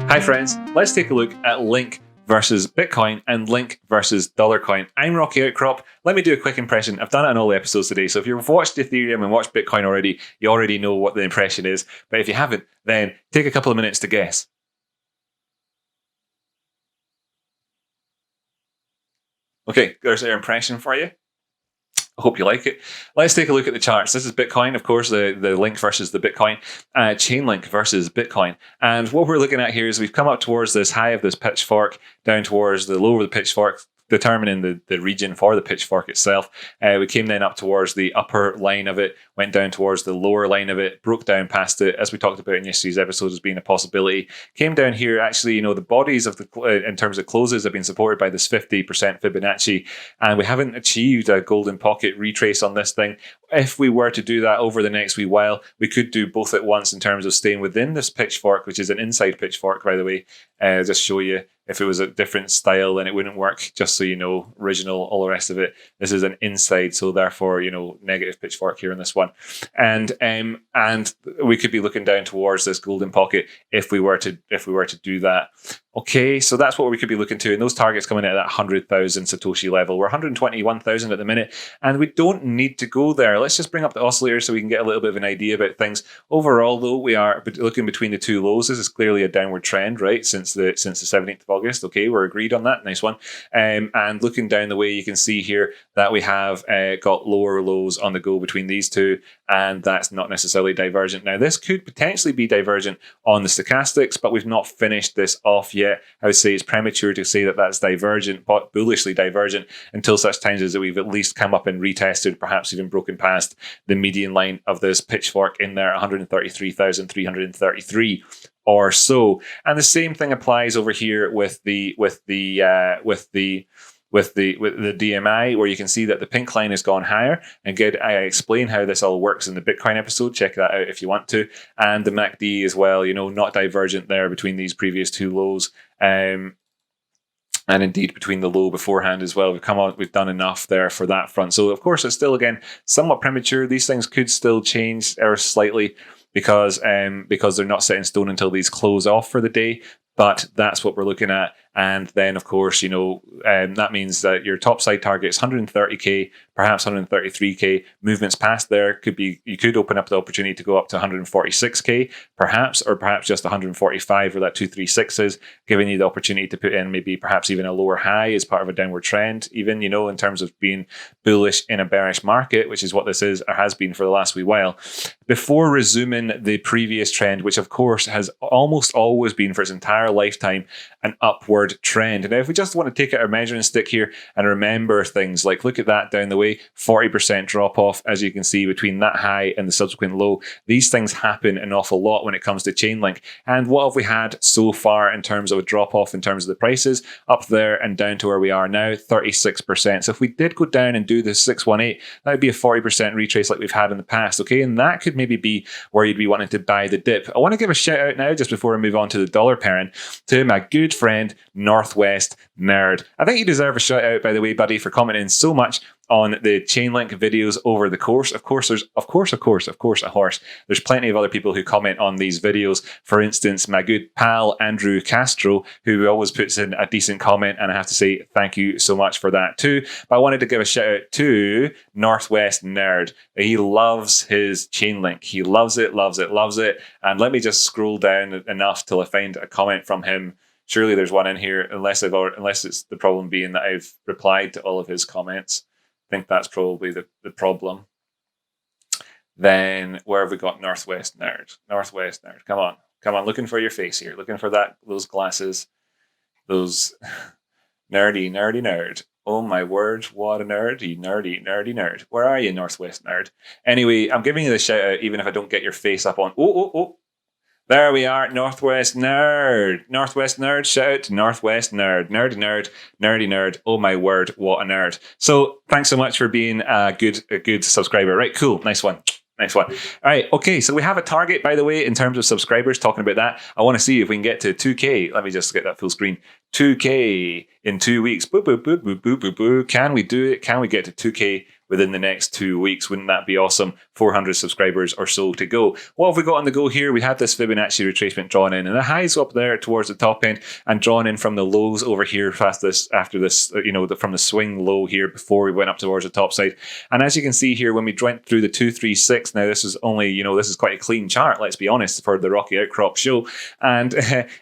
Hi friends, let's take a look at Link versus Bitcoin and Link versus Dollarcoin. I'm Rocky Outcrop. Let me do a quick impression. I've done it on all the episodes today, so if you've watched Ethereum and watched Bitcoin already, you already know what the impression is. But if you haven't, then take a couple of minutes to guess. Okay, there's our impression for you. I hope you like it. Let's take a look at the charts. This is Bitcoin, of course, the Link versus the Bitcoin, Chainlink versus Bitcoin. And what we're looking at here is we've come up towards this high of this pitchfork, down towards the low of the pitchfork, determining the region for the pitchfork itself. We came then up towards the upper line of it, went down towards the lower line of it, broke down past it, as we talked about in yesterday's episode as being a possibility. Came down here, actually, the bodies of the in terms of closes have been supported by this 50% Fibonacci, and we haven't achieved a golden pocket retrace on this thing. If we were to do that over the next wee while, we could do both at once in terms of staying within this pitchfork, which is an inside pitchfork, by the way. Just show you. If it was a different style, then it wouldn't work, just so you know, original, all the rest of it. This is an inside, so therefore, negative pitchfork here in this one. And we could be looking down towards this golden pocket if we were to do that. Okay, so that's what we could be looking to. And those targets coming in at that 100,000 Satoshi level. We're 121,000 at the minute, and we don't need to go there. Let's just bring up the oscillator so we can get a little bit of an idea about things. Overall, though, we are looking between the two lows. This is clearly a downward trend, right, since the 17th of August. Okay, we're agreed on that. Nice one. And looking down the way, you can see here that we have got lower lows on the go between these two, and that's not necessarily divergent. Now, this could potentially be divergent on the stochastics, but we've not finished this off yet. I would say it's premature to say that that's divergent, but bullishly divergent, until such times as that we've at least come up and retested, perhaps even broken past the median line of this pitchfork in there, 133,333 or so. And the same thing applies over here with the DMI, where you can see that the pink line has gone higher. And again, I explain how this all works in the Bitcoin episode. Check that out if you want to. And the MACD as well, not divergent there between these previous two lows. And indeed between the low beforehand as well. We've done enough there for that front. So of course, it's still, again, somewhat premature. These things could still change ever slightly because they're not set in stone until these close off for the day. But that's what we're looking at. And then, of course, that means that your top side target is 130K, perhaps 133K. Movements past there you could open up the opportunity to go up to 146K, perhaps just 145, where that 236 is, giving you the opportunity to put in maybe perhaps even a lower high as part of a downward trend, even, in terms of being bullish in a bearish market, which is what this is or has been for the last wee while, before resuming the previous trend, which of course has almost always been for its entire lifetime an upward trend. And now if we just want to take out our measuring stick here and remember things like, look at that down the way, 40% drop off, as you can see, between that high and the subsequent low. These things happen an awful lot when it comes to Chainlink. And what have we had so far in terms of a drop off in terms of the prices? Up there and down to where we are now, 36%. So if we did go down and do the 618, that would be a 40% retrace like we've had in the past. Okay, and that could maybe be where you'd be wanting to buy the dip. I want to give a shout out now, just before we move on to the dollar pairing, to my good friend Northwest Nerd. I think you deserve a shout out, by the way, buddy, for commenting so much on the Chainlink videos over the course. Of course, there's a horse. There's plenty of other people who comment on these videos. For instance, my good pal Andrew Castro, who always puts in a decent comment, and I have to say thank you so much for that too. But I wanted to give a shout out to Northwest Nerd. He loves his Chainlink. He loves it. And let me just scroll down enough till I find a comment from him. Surely there's one in here, unless it's the problem being that I've replied to all of his comments. I think that's probably the problem. Then where have we got Northwest Nerd? Northwest Nerd, come on, looking for your face here, looking for those glasses, those nerdy nerd. Oh my word, what a nerdy nerd. Where are you, Northwest Nerd? Anyway, I'm giving you the shout out even if I don't get your face up on. Oh. There we are, Northwest Nerd. Northwest Nerd, shout out to Northwest Nerd. Nerdy nerd. Oh my word, what a nerd. So thanks so much for being a good subscriber. Right, cool, nice one. All right, okay, so we have a target, by the way, in terms of subscribers, talking about that. I want to see if we can get to 2K. Let me just get that full screen. 2K in 2 weeks. Boo, boo, boo, boo, boo, boo, boo. Can we do it? Can we get to 2K within the next 2 weeks? Wouldn't that be awesome? 400 subscribers or so to go. What have we got on the go here? We had this Fibonacci retracement drawn in, and the highs up there towards the top end and drawn in from the lows over here past this, after this, from the swing low here before we went up towards the top side. And as you can see here, when we went through the 236, now this is only, this is quite a clean chart, let's be honest, for the Rocky Outcrop show. And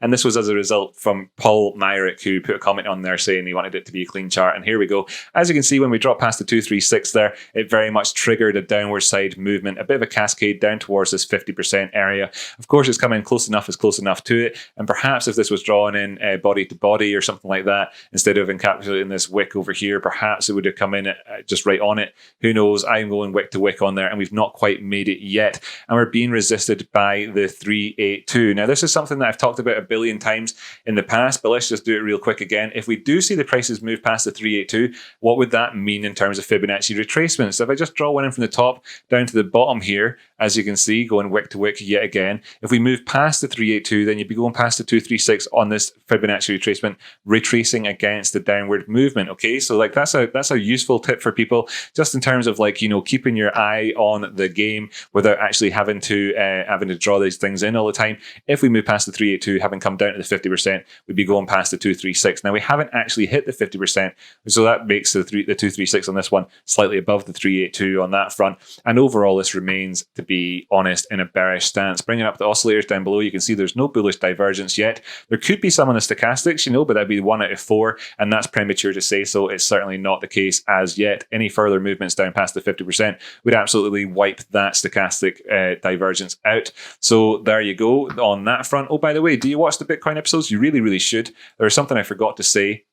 this was as a result from Paul Myrick, who put a comment on there saying he wanted it to be a clean chart. And here we go. As you can see, when we dropped past the 236 there, it very much triggered a downward side movement, a bit of a cascade down towards this 50% area. Of course, it's coming close enough to it. And perhaps if this was drawn in body to body or something like that, instead of encapsulating this wick over here, perhaps it would have come in just right on it. Who knows? I'm going wick to wick on there, and we've not quite made it yet. And we're being resisted by the 382. Now, this is something that I've talked about a billion times in the past, but let's just do it real quick again. If we do see the prices move past the 382, what would that mean in terms of Fibonacci retracement? So if I just draw one in from the top down to the bottom here, as you can see, going wick to wick yet again, if we move past the 382, then you'd be going past the 236 on this Fibonacci retracement, retracing against the downward movement. Okay, so like that's a useful tip for people, just in terms of keeping your eye on the game without actually having to draw these things in all the time. If we move past the 382, having come down to the 50%, we'd be going past the 236. Now we haven't actually hit the 50%, so that makes the 236 on this one slightly above the 382 on that front. And overall, this remains, to be honest, in a bearish stance. Bringing up the oscillators down below, you can see there's no bullish divergence yet. There could be some on the stochastics, but that'd be 1 out of 4, and that's premature to say so. It's certainly not the case as yet. Any further movements down past the 50% would absolutely wipe that stochastic divergence out. So there you go on that front. Oh, by the way, do you watch the Bitcoin episodes? You really, really should. There was something I forgot to say.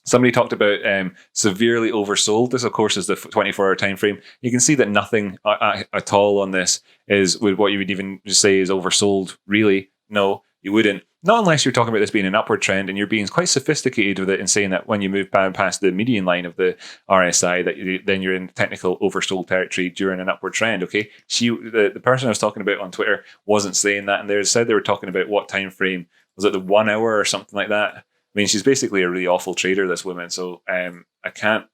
Somebody talked about severely oversold. This, of course, is the 24-hour time frame. You can see that nothing at all on this is with what you would even say is oversold. Really, no, you wouldn't. Not unless you're talking about this being an upward trend and you're being quite sophisticated with it and saying that when you move past the median line of the RSI, that then you're in technical oversold territory during an upward trend. Okay, the person I was talking about on Twitter wasn't saying that, and they said they were talking about what time frame was it, the 1 hour or something like that. I mean, she's basically a really awful trader, this woman. So I can't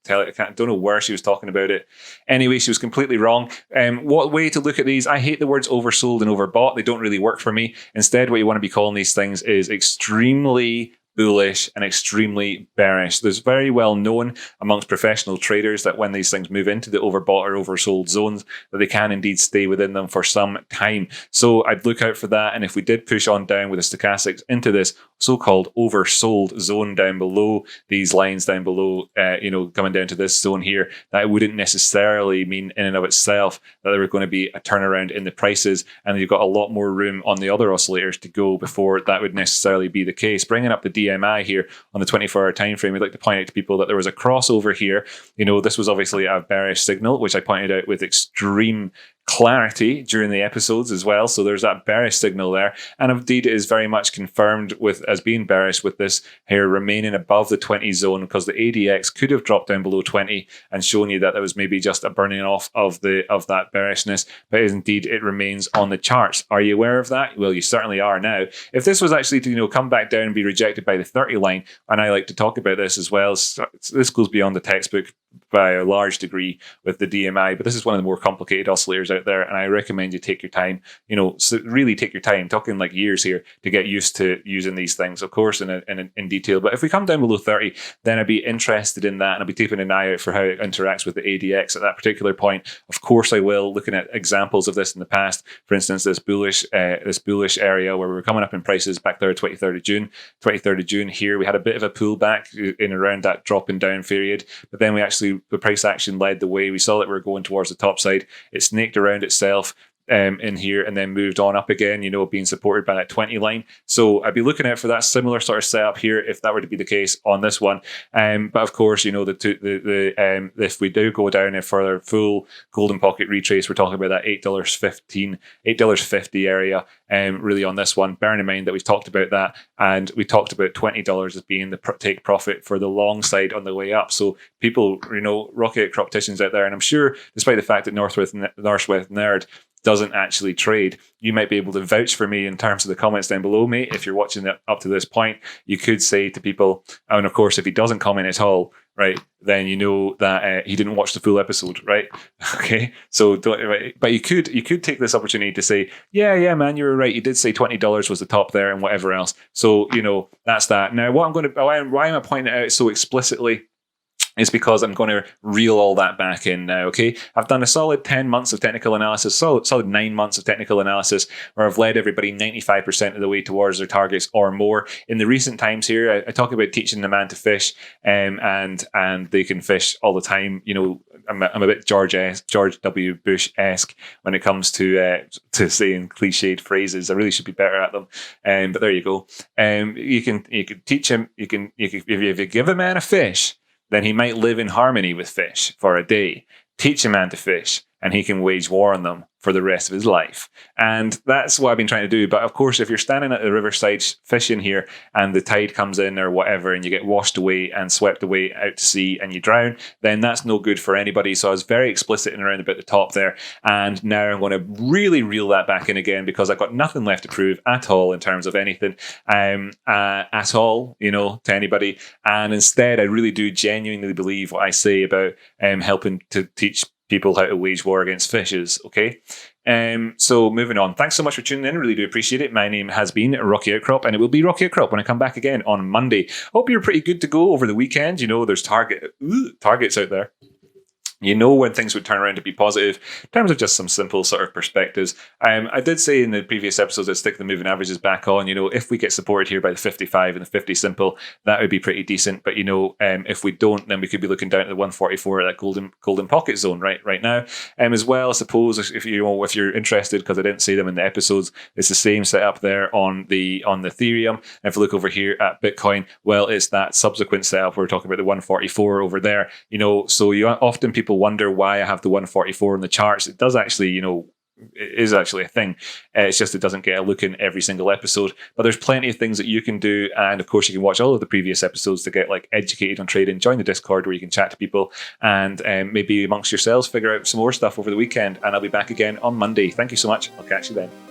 tell it. Don't know where she was talking about it. Anyway, she was completely wrong. What way to look at these? I hate the words oversold and overbought. They don't really work for me. Instead, what you want to be calling these things is extremely bullish and extremely bearish. There's very well known amongst professional traders that when these things move into the overbought or oversold zones, that they can indeed stay within them for some time. So I'd look out for that. And if we did push on down with the stochastics into this so-called oversold zone down below, these lines down below, coming down to this zone here, that wouldn't necessarily mean in and of itself that there were going to be a turnaround in the prices, and you've got a lot more room on the other oscillators to go before that would necessarily be the case. Bringing up the DMI here on the 24-hour time frame, we'd like to point out to people that there was a crossover here. This was obviously a bearish signal, which I pointed out with extreme clarity during the episodes as well. So there's that bearish signal there, and indeed it is very much confirmed as being bearish with this here remaining above the 20 zone, because the ADX could have dropped down below 20 and shown you that there was maybe just a burning off of that bearishness, but indeed it remains on the charts. Are you aware of that? Well, you certainly are now. If this was actually to come back down and be rejected by the 30 line, and I like to talk about this as well, this goes beyond the textbook by a large degree with the DMI, but this is one of the more complicated oscillators out there, and I recommend you take your time, so really take your time, talking like years here, to get used to using these things, of course, in detail. But if we come down below 30, then I'd be interested in that, and I'll be keeping an eye out for how it interacts with the ADX at that particular point. Of course, I will, looking at examples of this in the past. For instance, this bullish area where we were coming up in prices back there, 23rd of June here, we had a bit of a pullback in around that dropping down period, but then the price action led the way. We saw that we were going towards the top side. It snaked around itself in here and then moved on up again, being supported by that 20 line. So I'd be looking out for that similar sort of setup here if that were to be the case on this one. But of course, if we do go down for our full golden pocket retrace, we're talking about that $8.50 area. Really on this one, bearing in mind that we've talked about that, and we talked about $20 as being the take profit for the long side on the way up. So people, Rocky Outcrop out there, and I'm sure, despite the fact that Northwest Nerd doesn't actually trade. You might be able to vouch for me in terms of the comments down below me. If you're watching it up to this point, you could say to people, and of course, if he doesn't comment at all, right, then you know that he didn't watch the full episode, right? Okay, so don't, but you could take this opportunity to say, yeah, man, you were right. You did say $20 was the top there and whatever else. So that's that. Now, why am I pointing it out so explicitly? Is because I'm going to reel all that back in now, okay? I've done a solid 10 months of technical analysis, solid 9 months of technical analysis, where I've led everybody 95% of the way towards their targets or more. In the recent times here, I talk about teaching the man to fish, and they can fish all the time. I'm a bit George W. Bush-esque when it comes to saying cliched phrases. I really should be better at them, but there you go. You can teach him. If you give a man a fish, then he might live in harmony with fish for a day. Teach a man to fish, and he can wage war on them for the rest of his life. And that's what I've been trying to do. But of course, if you're standing at the riverside fishing here and the tide comes in or whatever, and you get washed away and swept away out to sea and you drown, then that's no good for anybody. So I was very explicit in around about the top there. And now I'm going to really reel that back in again, because I've got nothing left to prove at all in terms of anything at all, to anybody. And instead, I really do genuinely believe what I say about helping to teach people how to wage war against fishes, okay? So moving on. Thanks so much for tuning in. Really do appreciate it. My name has been Rocky Outcrop, and it will be Rocky Outcrop when I come back again on Monday. Hope you're pretty good to go over the weekend. There's targets out there. When things would turn around to be positive in terms of just some simple sort of perspectives. I did say in the previous episodes I'd stick the moving averages back on. If we get supported here by the 55 and the 50 simple, that would be pretty decent. But if we don't, then we could be looking down at the 144 at that golden pocket zone right now. As well, I suppose if you're interested, because I didn't say them in the episodes, it's the same setup there on the Ethereum. And if you look over here at Bitcoin, well, it's that subsequent setup. We're talking about the 144 over there. So often people wonder why I have the 144 on the charts. It does actually, it is actually a thing. It's just it doesn't get a look in every single episode. But there's plenty of things that you can do. And of course, you can watch all of the previous episodes to get educated on trading. Join the Discord where you can chat to people and maybe amongst yourselves figure out some more stuff over the weekend. And I'll be back again on Monday. Thank you so much. I'll catch you then.